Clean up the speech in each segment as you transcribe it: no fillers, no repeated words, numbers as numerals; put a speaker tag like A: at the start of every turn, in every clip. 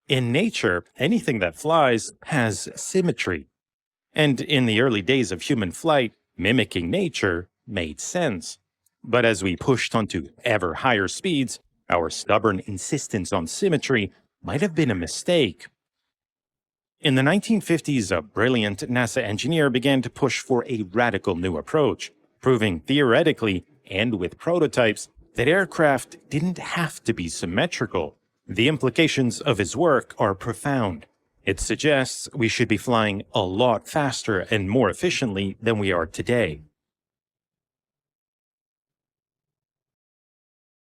A: In nature, anything that flies has symmetry. And in the early days of human flight, mimicking nature made sense. But as we pushed onto ever higher speeds, our stubborn insistence on symmetry might have been a mistake. In the 1950s, a brilliant NASA engineer began to push for a radical new approach, proving theoretically and with prototypes that aircraft didn't have to be symmetrical. The implications of his work are profound. It suggests we should be flying a lot faster and more efficiently than we are today.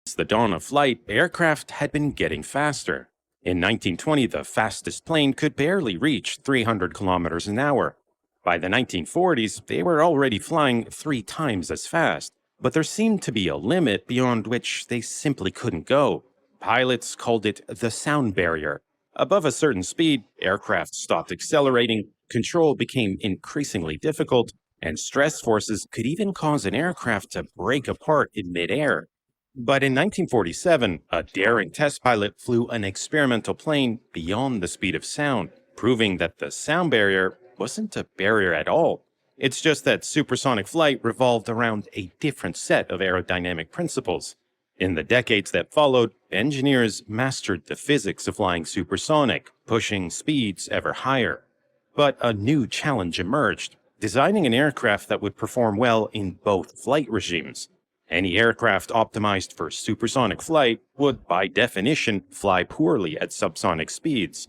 A: Since the dawn of flight, aircraft had been getting faster. In 1920, the fastest plane could barely reach 300 kilometers an hour. By the 1940s, they were already flying 3 times as fast, but there seemed to be a limit beyond which they simply couldn't go. Pilots called it the sound barrier. Above a certain speed, aircraft stopped accelerating, control became increasingly difficult, and stress forces could even cause an aircraft to break apart in midair. But in 1947, a daring test pilot flew an experimental plane beyond the speed of sound, proving that the sound barrier wasn't a barrier at all. It's just that supersonic flight revolved around a different set of aerodynamic principles. In the decades that followed, engineers mastered the physics of flying supersonic, pushing speeds ever higher. But a new challenge emerged, designing an aircraft that would perform well in both flight regimes. Any aircraft optimized for supersonic flight would, by definition, fly poorly at subsonic speeds.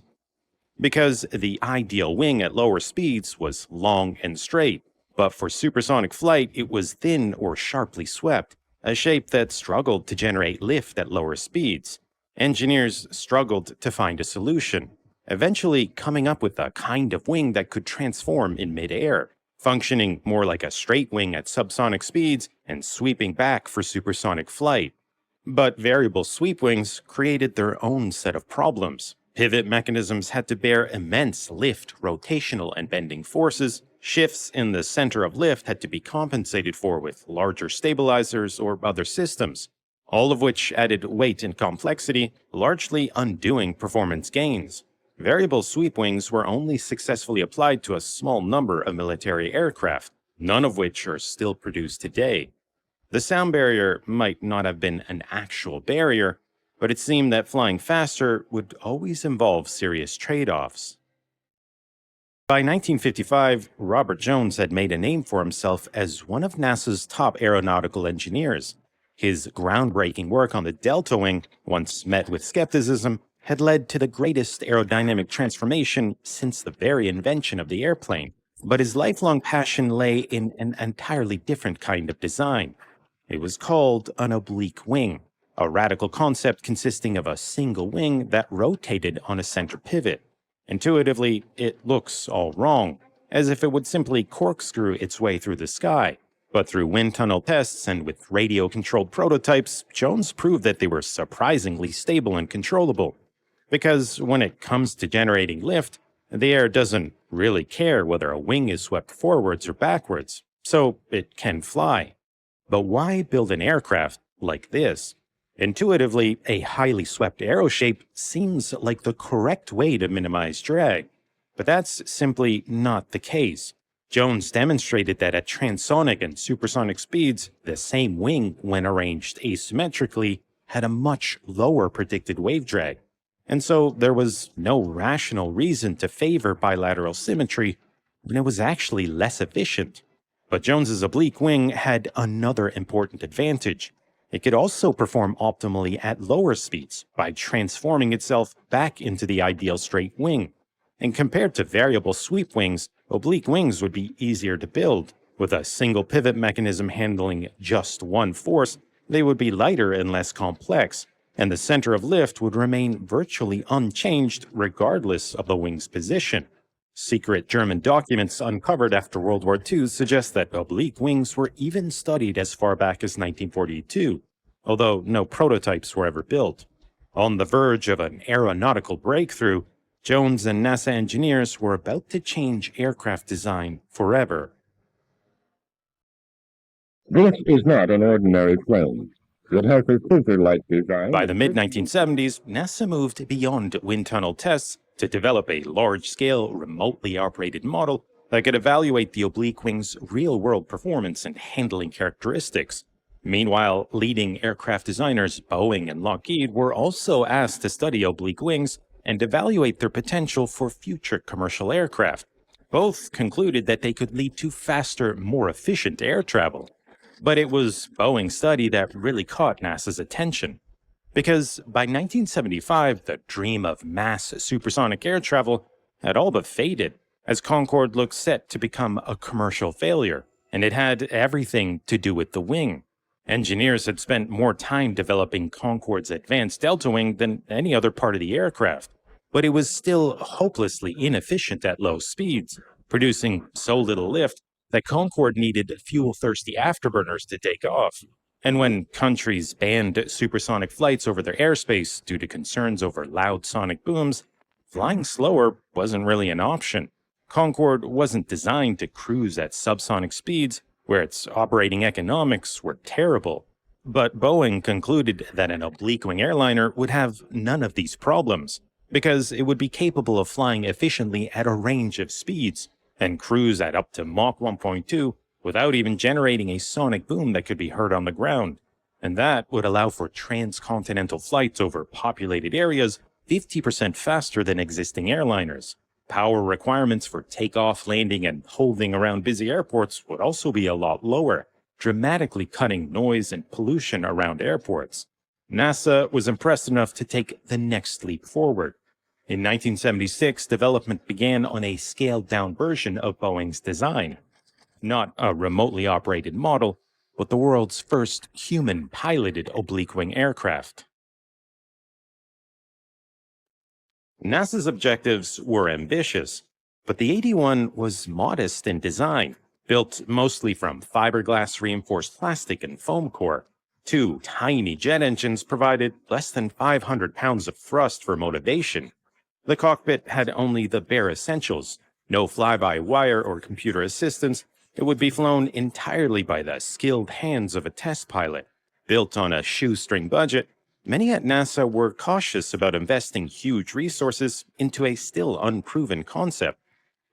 A: Because the ideal wing at lower speeds was long and straight, but for supersonic flight it was thin or sharply swept, a shape that struggled to generate lift at lower speeds. Engineers struggled to find a solution, eventually coming up with a kind of wing that could transform in midair, functioning more like a straight wing at subsonic speeds and sweeping back for supersonic flight. But variable sweep wings created their own set of problems. Pivot mechanisms had to bear immense lift, rotational, and bending forces. Shifts in the center of lift had to be compensated for with larger stabilizers or other systems, all of which added weight and complexity, largely undoing performance gains. Variable sweep wings were only successfully applied to a small number of military aircraft, none of which are still produced today. The sound barrier might not have been an actual barrier, but it seemed that flying faster would always involve serious trade-offs. By 1955, Robert Jones had made a name for himself as one of NASA's top aeronautical engineers. His groundbreaking work on the delta wing, once met with skepticism, had led to the greatest aerodynamic transformation since the very invention of the airplane. But his lifelong passion lay in an entirely different kind of design. It was called an oblique wing, a radical concept consisting of a single wing that rotated on a center pivot. Intuitively, it looks all wrong, as if it would simply corkscrew its way through the sky. But through wind tunnel tests and with radio-controlled prototypes, Jones proved that they were surprisingly stable and controllable. Because when it comes to generating lift, the air doesn't really care whether a wing is swept forwards or backwards, so it can fly. But why build an aircraft like this? Intuitively, a highly swept arrow shape seems like the correct way to minimize drag. But that's simply not the case. Jones demonstrated that at transonic and supersonic speeds, the same wing, when arranged asymmetrically, had a much lower predicted wave drag. And so there was no rational reason to favor bilateral symmetry when it was actually less efficient. But Jones's oblique wing had another important advantage. It could also perform optimally at lower speeds by transforming itself back into the ideal straight wing. And compared to variable sweep wings, oblique wings would be easier to build. With a single pivot mechanism handling just one force, they would be lighter and less complex, and the center of lift would remain virtually unchanged regardless of the wing's position. Secret German documents uncovered after World War II suggest that oblique wings were even studied as far back as 1942, although no prototypes were ever built. On the verge of an aeronautical breakthrough, Jones and NASA engineers were about to change aircraft design forever.
B: This is not an ordinary plane. It has a scissor-like design.
A: By the mid-1970s, NASA moved beyond wind tunnel tests to develop a large-scale, remotely operated model that could evaluate the oblique wing's real-world performance and handling characteristics. Meanwhile, leading aircraft designers Boeing and Lockheed were also asked to study oblique wings and evaluate their potential for future commercial aircraft. Both concluded that they could lead to faster, more efficient air travel. But it was Boeing's study that really caught NASA's attention. Because by 1975, the dream of mass supersonic air travel had all but faded, as Concorde looked set to become a commercial failure, and it had everything to do with the wing. Engineers had spent more time developing Concorde's advanced delta wing than any other part of the aircraft, but it was still hopelessly inefficient at low speeds, producing so little lift that Concorde needed fuel-thirsty afterburners to take off. And when countries banned supersonic flights over their airspace due to concerns over loud sonic booms, flying slower wasn't really an option. Concorde wasn't designed to cruise at subsonic speeds, where its operating economics were terrible. But Boeing concluded that an oblique-wing airliner would have none of these problems, because it would be capable of flying efficiently at a range of speeds, and cruise at up to Mach 1.2 without even generating a sonic boom that could be heard on the ground. And that would allow for transcontinental flights over populated areas 50% faster than existing airliners. Power requirements for takeoff, landing, and holding around busy airports would also be a lot lower, dramatically cutting noise and pollution around airports. NASA was impressed enough to take the next leap forward. In 1976, development began on a scaled-down version of Boeing's design. Not a remotely operated model, but the world's first human-piloted oblique-wing aircraft. NASA's objectives were ambitious, but the 81 was modest in design, built mostly from fiberglass reinforced plastic and foam core. Two tiny jet engines provided less than 500 pounds of thrust for motivation. The cockpit had only the bare essentials, no fly-by-wire or computer assistance. It would be flown entirely by the skilled hands of a test pilot. Built on a shoestring budget, many at NASA were cautious about investing huge resources into a still unproven concept.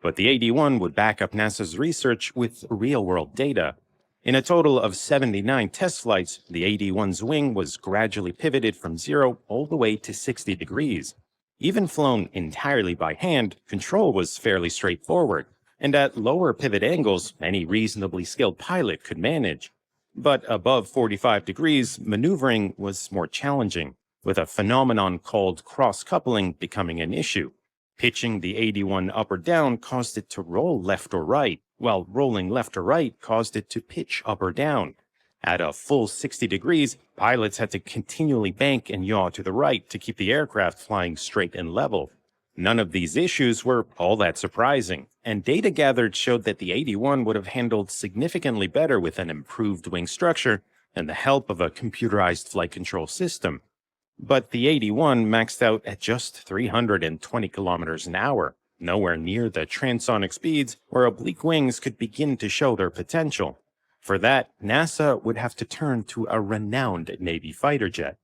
A: But the 81 would back up NASA's research with real-world data. In a total of 79 test flights, the 81's wing was gradually pivoted from 0 all the way to 60 degrees. Even flown entirely by hand, control was fairly straightforward, and at lower pivot angles, any reasonably skilled pilot could manage. But above 45 degrees, maneuvering was more challenging, with a phenomenon called cross-coupling becoming an issue. Pitching the 81 up or down caused it to roll left or right, while rolling left or right caused it to pitch up or down. At a full 60 degrees, pilots had to continually bank and yaw to the right to keep the aircraft flying straight and level. None of these issues were all that surprising, and data gathered showed that the 81 would have handled significantly better with an improved wing structure and the help of a computerized flight control system. But the 81 maxed out at just 320 kilometers an hour, nowhere near the transonic speeds where oblique wings could begin to show their potential. For that, NASA would have to turn to a renowned Navy fighter jet.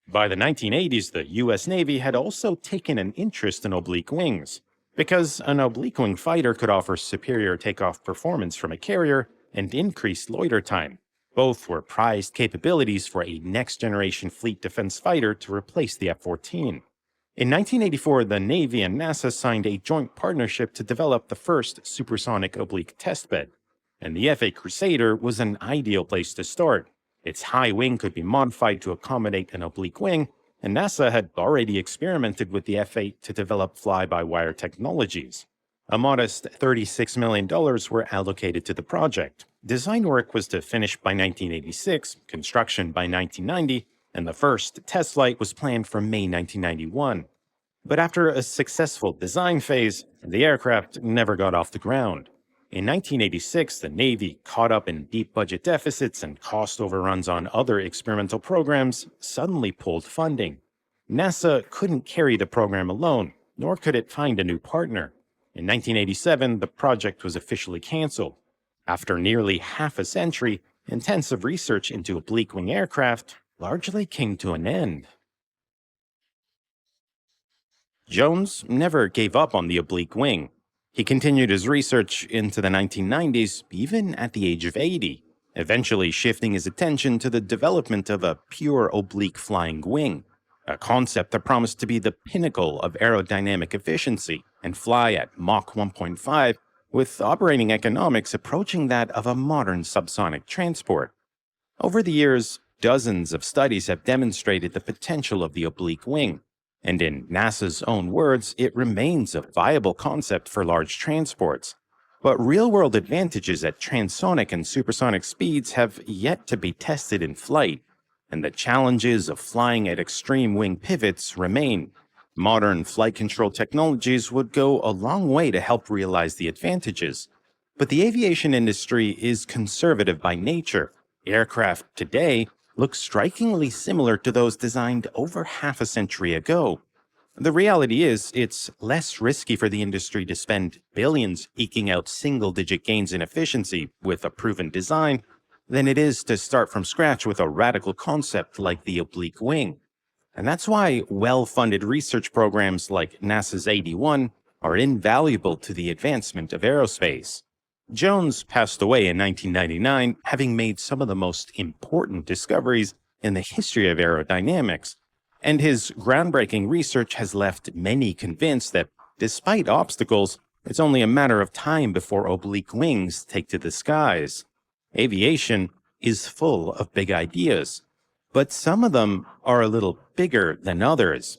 A: By the 1980s, the U.S. Navy had also taken an interest in oblique wings, because an oblique wing fighter could offer superior takeoff performance from a carrier and increased loiter time. Both were prized capabilities for a next-generation fleet defense fighter to replace the F-14. In 1984, the Navy and NASA signed a joint partnership to develop the first supersonic oblique testbed, and the F-8 Crusader was an ideal place to start. Its high wing could be modified to accommodate an oblique wing, and NASA had already experimented with the F-8 to develop fly-by-wire technologies. A modest $36 million were allocated to the project. Design work was to finish by 1986, construction by 1990, and the first test flight was planned for May 1991. But after a successful design phase, the aircraft never got off the ground. In 1986, the Navy, caught up in deep budget deficits and cost overruns on other experimental programs, suddenly pulled funding. NASA couldn't carry the program alone, nor could it find a new partner. In 1987, the project was officially canceled. After nearly half a century, intensive research into oblique wing aircraft largely came to an end. Jones never gave up on the oblique wing. He continued his research into the 1990s, even at the age of 80, eventually shifting his attention to the development of a pure oblique flying wing, a concept that promised to be the pinnacle of aerodynamic efficiency and fly at Mach 1.5, with operating economics approaching that of a modern subsonic transport. Over the years, dozens of studies have demonstrated the potential of the oblique wing, and in NASA's own words, it remains a viable concept for large transports. But real-world advantages at transonic and supersonic speeds have yet to be tested in flight, and the challenges of flying at extreme wing pivots remain. Modern flight control technologies would go a long way to help realize the advantages. But the aviation industry is conservative by nature. Aircraft today look strikingly similar to those designed over half a century ago. The reality is, it's less risky for the industry to spend billions eking out single-digit gains in efficiency with a proven design than it is to start from scratch with a radical concept like the oblique wing. And that's why well-funded research programs like NASA's 81 are invaluable to the advancement of aerospace. Jones passed away in 1999, having made some of the most important discoveries in the history of aerodynamics, and his groundbreaking research has left many convinced that, despite obstacles, it's only a matter of time before oblique wings take to the skies. Aviation is full of big ideas, but some of them are a little bigger than others.